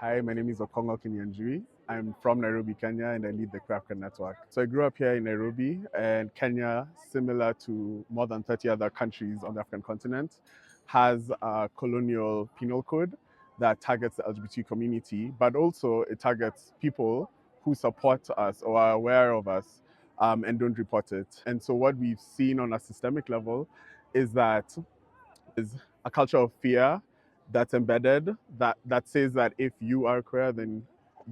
Hi, my name is Okong'o Kinyanjui. I'm from Nairobi, Kenya, and I lead the African Network. So I grew up here in Nairobi, and Kenya, similar to more than 30 other countries on the African continent, has a colonial penal code that targets the LGBT community, but also it targets people who support us or are aware of us and don't report it. And so what we've seen on a systemic level is that is a culture of fear that's embedded that says that if you are queer, then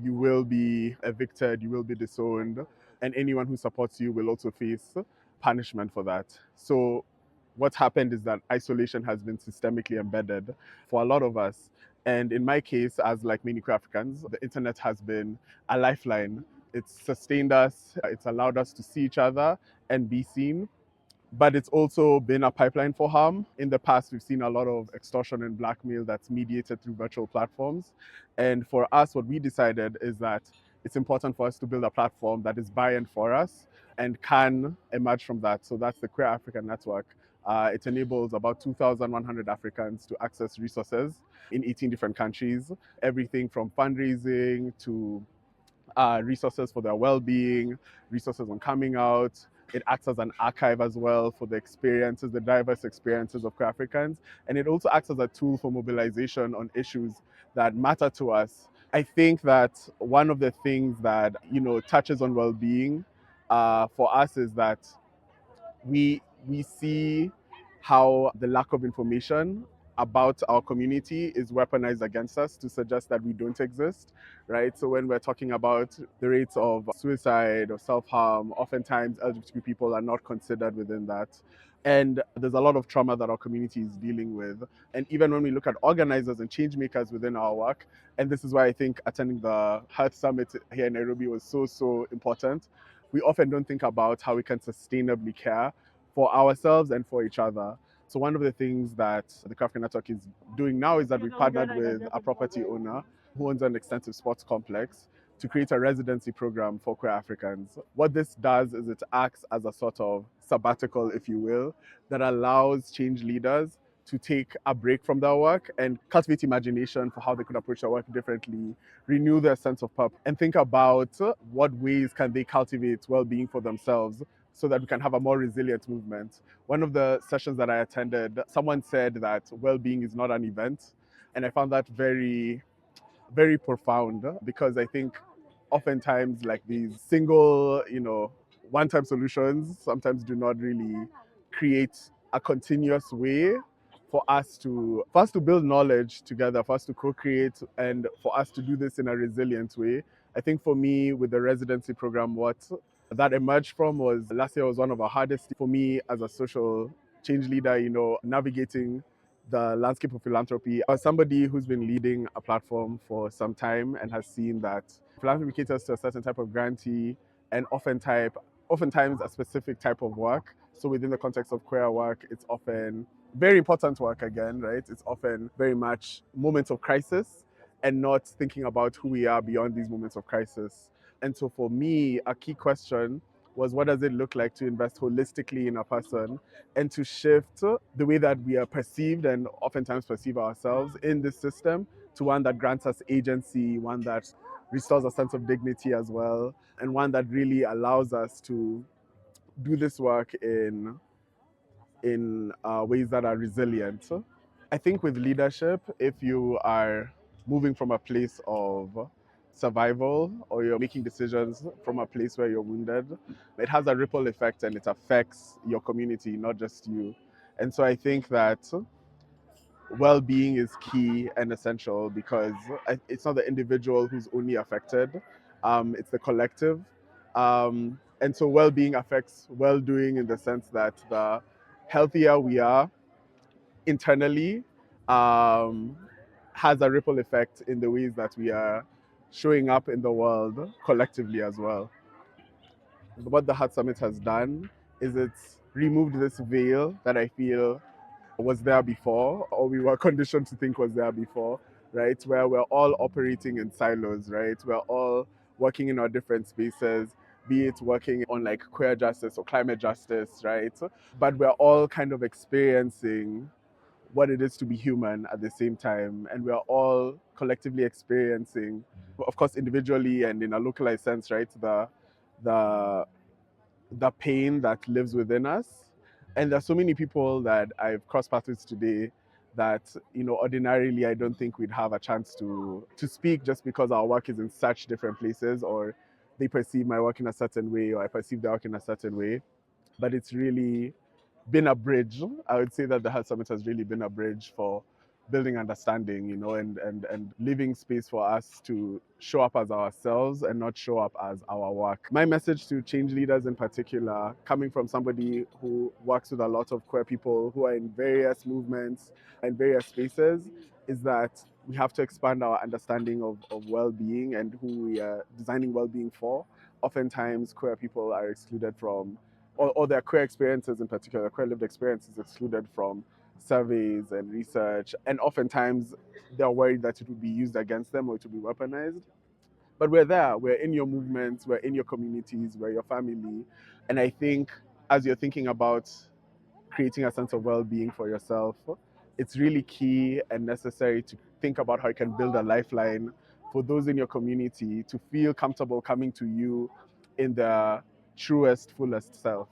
you will be evicted, you will be disowned, and anyone who supports you will also face punishment for that. So what's happened is that isolation has been systemically embedded for a lot of us. And in my case, as like many queer Africans, the internet has been a lifeline. It's sustained us, it's allowed us to see each other and be seen, but it's also been a pipeline for harm. In the past, we've seen a lot of extortion and blackmail that's mediated through virtual platforms. And for us, what we decided is that it's important for us to build a platform that is by and for us and can emerge from that. So that's the Queer African Network. It enables about 2,100 Africans to access resources in 18 different countries, everything from fundraising to resources for their well-being, resources on coming out. It acts as an archive as well for the experiences, the diverse experiences of queer Africans. And it also acts as a tool for mobilization on issues that matter to us. I think that one of the things that, touches on well-being for us is that we see how the lack of information about our community is weaponized against us to suggest that we don't exist, right? So when we're talking about the rates of suicide or self-harm, oftentimes LGBTQ people are not considered within that. And there's a lot of trauma that our community is dealing with. And even when we look at organizers and change makers within our work, and this is why I think attending the Hearth Summit here in Nairobi was so important, we often don't think about how we can sustainably care for ourselves and for each other. So one of the things that the African Network is doing now is that we partnered with a property owner who owns an extensive sports complex to create a residency program for queer Africans. What this does is it acts as a sort of sabbatical, if you will, that allows change leaders to take a break from their work and cultivate imagination for how they could approach their work differently, renew their sense of purpose, and think about what ways can they cultivate well-being for themselves so that we can have a more resilient movement. One of the sessions that I attended, someone said that well-being is not an event. And I found that very profound because I think oftentimes like these single, one-time solutions sometimes do not really create a continuous way for us to build knowledge together, for us to co-create, and for us to do this in a resilient way. I think for me, with the residency program, what that emerged from was last year was one of the hardest for me as a social change leader, navigating the landscape of philanthropy. As somebody who's been leading a platform for some time and has seen that philanthropy caters to a certain type of grantee and oftentimes a specific type of work. So within the context of queer work, it's often very important work again, right? It's often very much moments of crisis and not thinking about who we are beyond these moments of crisis. And so for me, a key question was, what does it look like to invest holistically in a person and to shift the way that we are perceived and oftentimes perceive ourselves in this system to one that grants us agency, one that restores a sense of dignity as well, and one that really allows us to do this work in ways that are resilient. I think with leadership, if you are moving from a place of survival or you're making decisions from a place where you're wounded, it has a ripple effect and it affects your community, not just you. And so I think that well-being is key and essential because it's not the individual who's only affected, it's the collective. And so well-being affects well-doing in the sense that the healthier we are internally, um, has a ripple effect in the ways that we are showing up in the world collectively as well. What the Heart Summit has done is it's removed this veil that I feel was there before, or we were conditioned to think was there before, right? Where we're all operating in silos, right? We're all working in our different spaces, be it working on like queer justice or climate justice, right? But we're all kind of experiencing what it is to be human at the same time. And we are all collectively experiencing, of course, individually and in a localized sense, right? The the pain that lives within us. And there's so many people that I've crossed paths with today that, ordinarily I don't think we'd have a chance to speak, just because our work is in such different places, or they perceive my work in a certain way, or I perceive their work in a certain way. But it's really been a bridge. I would say that the Health Summit has really been a bridge for building understanding, and leaving space for us to show up as ourselves and not show up as our work. My message to change leaders in particular, coming from somebody who works with a lot of queer people who are in various movements and various spaces, is that we have to expand our understanding of well-being and who we are designing well-being for. Oftentimes, queer people are excluded from, or their queer experiences in particular, queer lived experiences excluded from surveys and research. And oftentimes they're worried that it would be used against them or it would be weaponized. But we're there, we're in your movements, we're in your communities, we're your family. And I think as you're thinking about creating a sense of well-being for yourself, it's really key and necessary to think about how you can build a lifeline for those in your community to feel comfortable coming to you in their truest, fullest self.